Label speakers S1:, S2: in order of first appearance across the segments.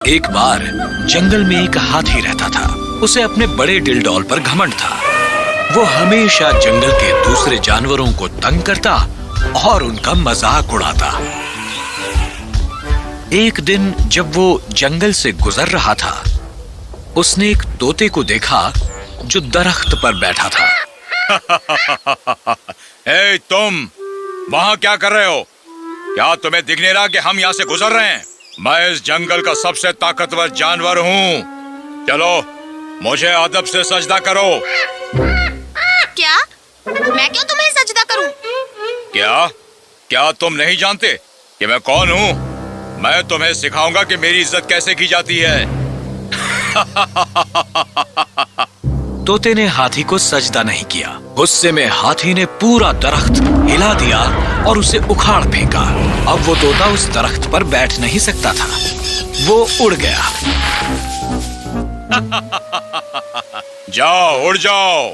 S1: एक बार जंगल में एक हाथी रहता था। उसे अपने बड़े डिलडॉल पर घमंड था। वो हमेशा जंगल के दूसरे जानवरों को तंग करता और उनका मजाक उड़ाता। एक दिन जब वो जंगल से गुजर रहा था, उसने एक तोते को देखा जो दरख्त पर बैठा था।
S2: हे तुम वहां क्या कर रहे हो? क्या तुम्हें दिख नहीं रहा कि हम यहाँ से गुजर रहे हैं? मैं इस जंगल का सबसे ताकतवर जानवर हूँ। चलो मुझे अदब से सजदा करो।
S3: क्या? मैं क्यों तुम्हें सजदा करूं?
S2: क्या तुम नहीं जानते कि मैं कौन हूँ? मैं तुम्हें सिखाऊंगा कि मेरी इज्जत कैसे की जाती है।
S1: तोते ने हाथी को सजदा नहीं किया। गुस्से में हाथी ने पूरा दरख्त हिला दिया और उसे उखाड़ फेंका। अब वो तोता उस दरख्त पर बैठ नहीं सकता था। वो उड़ गया।
S2: जाओ, उड़ जाओ।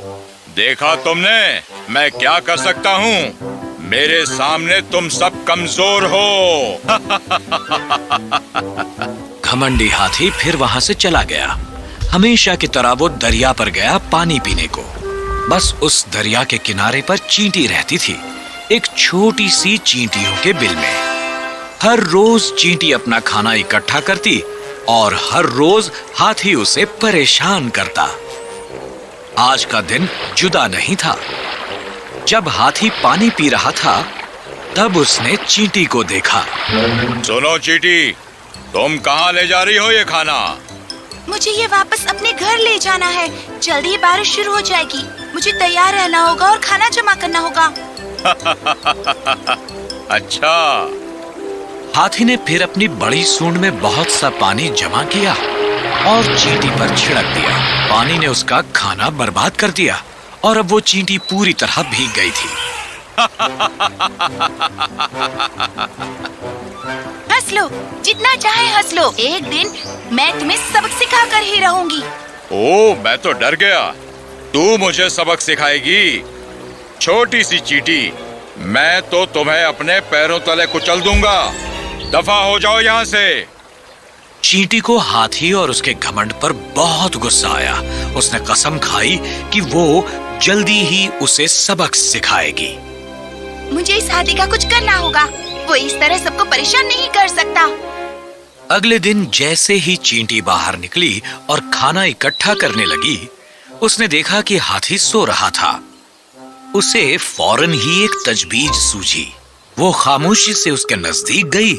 S2: देखा तुमने मैं क्या कर सकता हूँ? मेरे सामने तुम सब कमजोर हो।
S1: घमंडी हाथी फिर वहां से चला गया। हमेशा की तरह वो दरिया पर गया पानी पीने को। बस उस दरिया के किनारे पर चींटी रहती थी, एक छोटी सी चींटियों के बिल में। हर रोज चींटी अपना खाना इकट्ठा करती और हर रोज हाथी उसे परेशान करता। आज का दिन जुदा नहीं था। जब हाथी पानी पी रहा था, तब उसने चींटी को देखा।
S2: सुनो चींटी, तुम कहाँ ले जा रही हो ये खाना?
S3: मुझे ये वापस अपने घर ले जाना है। जल्दी बारिश शुरू हो जाएगी। मुझे तैयार रहना होगा और खाना जमा करना होगा।
S2: अच्छा।
S1: हाथी ने फिर अपनी बड़ी सूंड में बहुत सा पानी जमा किया और चींटी पर छिड़क दिया। पानी ने उसका खाना बर्बाद कर दिया और अब वो चींटी पूरी तरह भीग गई थी।
S3: हंस लो, जितना चाहे हंस लो। एक दिन मैं तुम्हें सबक सिखा कर ही रहूंगी।
S2: ओह, मैं तो डर गया। तू मुझे सबक सिखाएगी? छोटी सी चींटी, मैं तो तुम्हें अपने पैरों तले कुचल दूंगा। दफा हो जाओ यहाँ से।
S1: चींटी को हाथी और उसके घमंड पर बहुत गुस्सा आया। उसने कसम खाई कि वो जल्दी ही उसे सबक सिखाएगी।
S3: मुझे इस हाथी का कुछ करना होगा। वो इस तरह सबको परेशान नहीं कर सकता।
S1: अगले दिन जैसे ही चींटी बाहर निकली और खाना इकट्ठा करने लगी, उसने देखा कि हाथी सो रहा था। उसे फौरन ही एक तजवीज सूझी। वो खामोशी से उसके नजदीक गई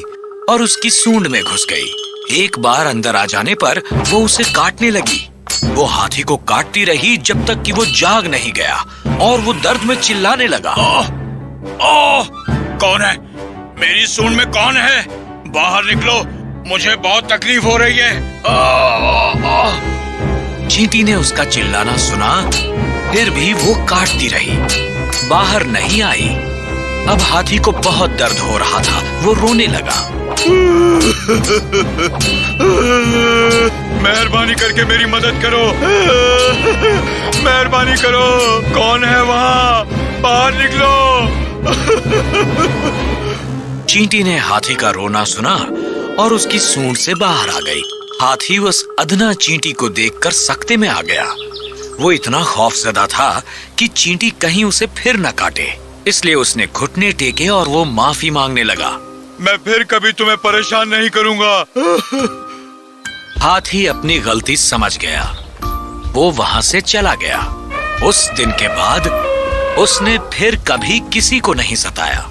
S1: और उसकी सूंड में घुस गई। एक बार अंदर आ जाने पर वो उसे काटने लगी। वो हाथी को काटती रही जब तक कि वो जाग नहीं गया और वो दर्द में चिल्लाने लगा।
S2: ओह, कौन है? मेरी सूंड में कौन है? बाहर निकलो, मुझे बहुत तकलीफ हो रही है।
S1: चींटी ने उसका चिल्लाना सुना, फिर भी वो काटती रही, बाहर नहीं आई। अब हाथी को बहुत दर्द हो रहा था। वो रोने लगा।
S2: मेहरबानी करके मेरी मदद करो। मेहरबानी करो। कौन है वहाँ? बाहर निकलो।
S1: चींटी ने हाथी का रोना सुना और उसकी सूंड से बाहर आ गई। हाथी उस अदना चींटी को देखकर सकते में आ गया। वो इतना खौफजदा था कि चींटी कहीं उसे फिर न काटे, इसलिए उसने घुटने टेके और वो माफी मांगने लगा।
S2: मैं फिर कभी तुम्हें परेशान नहीं करूंगा।
S1: हाथी अपनी गलती समझ गया। वो वहां से चला गया। उस दिन के बाद उसने फिर कभी किसी को नहीं सताया।